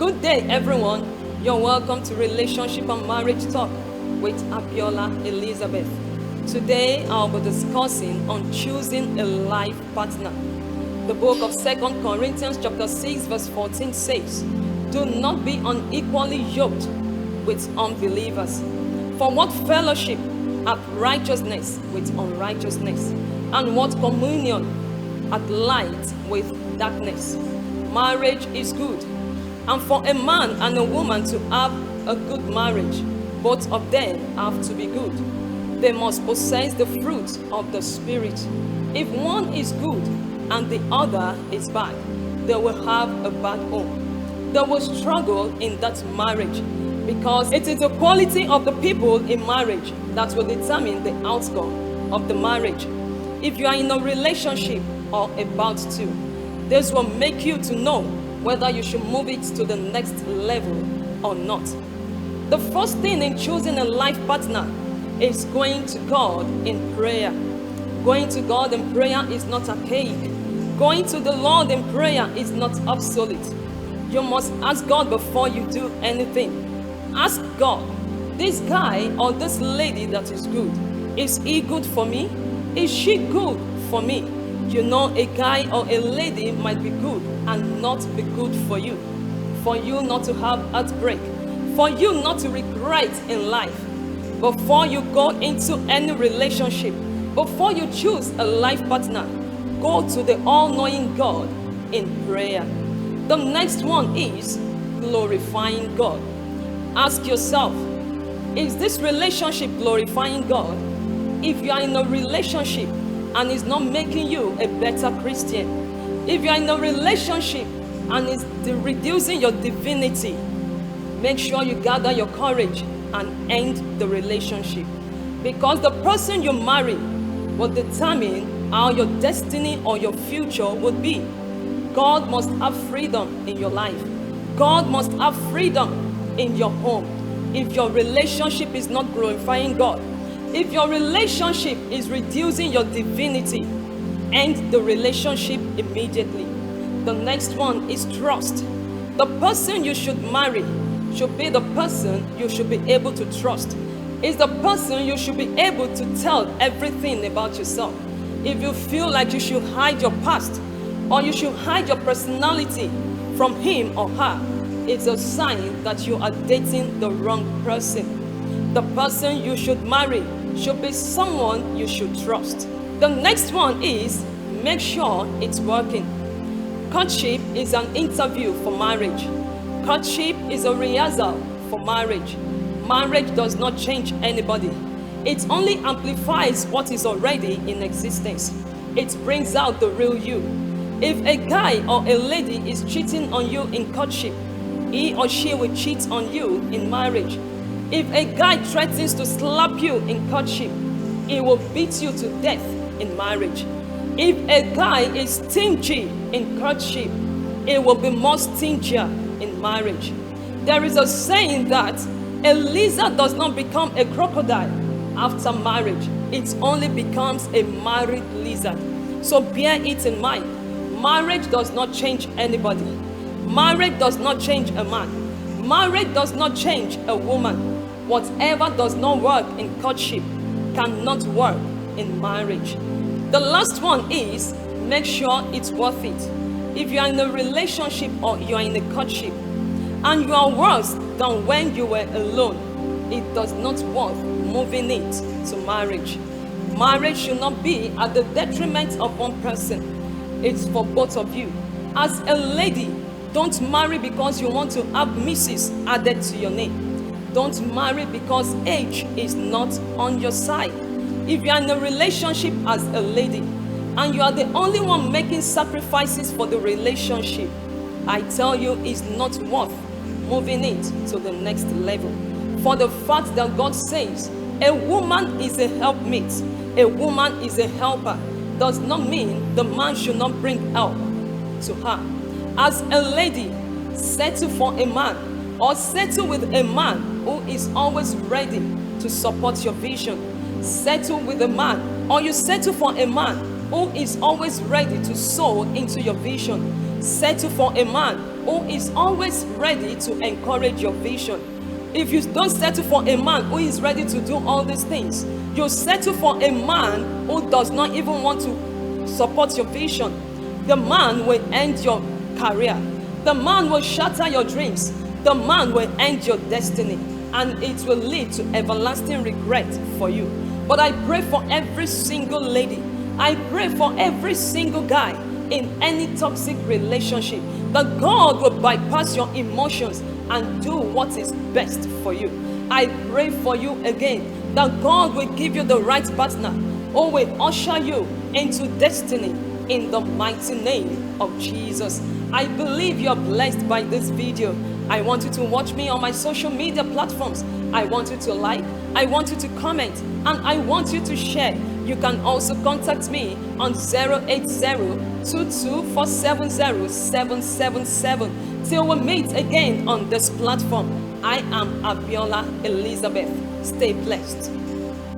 Good day, everyone. You're welcome to Relationship and Marriage Talk with Abiola Elizabeth. Today, I'll be discussing on choosing a life partner. The book of 2 Corinthians chapter 6 verse 14 says, "Do not be unequally yoked with unbelievers. For what fellowship hath righteousness with unrighteousness? And what communion hath light with darkness?" Marriage is good. And for a man and a woman to have a good marriage, both of them have to be good. They must possess the fruit of the Spirit. If one is good and the other is bad, they will have a bad home. They will struggle in that marriage because it is the quality of the people in marriage that will determine the outcome of the marriage. If you are in a relationship or about to, this will make you to know whether you should move it to the next level or not. The first thing in choosing a life partner is going to God in prayer. Going to God in prayer is not archaic. Going to the Lord in prayer is not obsolete. You must ask God before you do anything. Ask God, this guy or this lady that is good, is he good for me? Is she good for me? You know, a guy or a lady might be good and not be good for you not to have heartbreak, for you not to regret in life. Before you go into any relationship, before you choose a life partner, go to the all-knowing God in prayer. The next one is glorifying God. Ask yourself, is this relationship glorifying God? If you are in a relationship and it's not making you a better Christian, if you are in a relationship and it's reducing your divinity, make sure you gather your courage and end the relationship. Because the person you marry will determine how your destiny or your future would be. God must have freedom in your life. God must have freedom in your home. If your relationship is not glorifying God, if your relationship is reducing your divinity, end the relationship immediately. The next one is trust. The person you should marry should be the person you should be able to trust. It's the person you should be able to tell everything about yourself. If you feel like you should hide your past or you should hide your personality from him or her, it's a sign that you are dating the wrong person. The person you should marry should be someone you should trust. The next one is make sure it's working. Courtship is an interview for marriage. Courtship is a rehearsal for marriage. Marriage does not change anybody. It only amplifies what is already in existence. It brings out the real you. If a guy or a lady is cheating on you in courtship, he or she will cheat on you in marriage. If a guy threatens to slap you in courtship, he will beat you to death in marriage. If a guy is stingy in courtship, he will be more stingier in marriage. There is a saying that a lizard does not become a crocodile after marriage. It only becomes a married lizard. So bear it in mind. Marriage does not change anybody. Marriage does not change a man. Marriage does not change a woman. Whatever does not work in courtship cannot work in marriage. The last one is make sure it's worth it. If you are in a relationship or you are in a courtship and you are worse than when you were alone, it does not worth moving it to marriage. Marriage should not be at the detriment of one person. It's for both of you. As a lady, don't marry because you want to have Mrs. added to your name. Don't marry because age is not on your side. If you are in a relationship as a lady and you are the only one making sacrifices for the relationship, I tell you it's not worth moving it to the next level. For the fact that God says a woman is a helpmate, a woman is a helper, does not mean the man should not bring help to her. As a lady, settle for a man or settle with a man who is always ready to support your vision. Settle with a man, or you settle for a man who is always ready to sow into your vision. Settle for a man who is always ready to encourage your vision. If you don't settle for a man who is ready to do all these things, you settle for a man who does not even want to support your vision. The man will end your career. The man will shatter your dreams. The man will end your destiny, and it will lead to everlasting regret for you. But I pray for every single lady. I pray for every single guy in any toxic relationship that God will bypass your emotions and do what is best for you. I pray for you again that God will give you the right partner who will usher you into destiny in the mighty name of Jesus. I believe you're blessed by this video. I want you to watch me on my social media platforms. I want you to like, I want you to comment, and I want you to share. You can also contact me on 080-22470777. Till we meet again on this platform, I am Abiola Elizabeth. Stay blessed.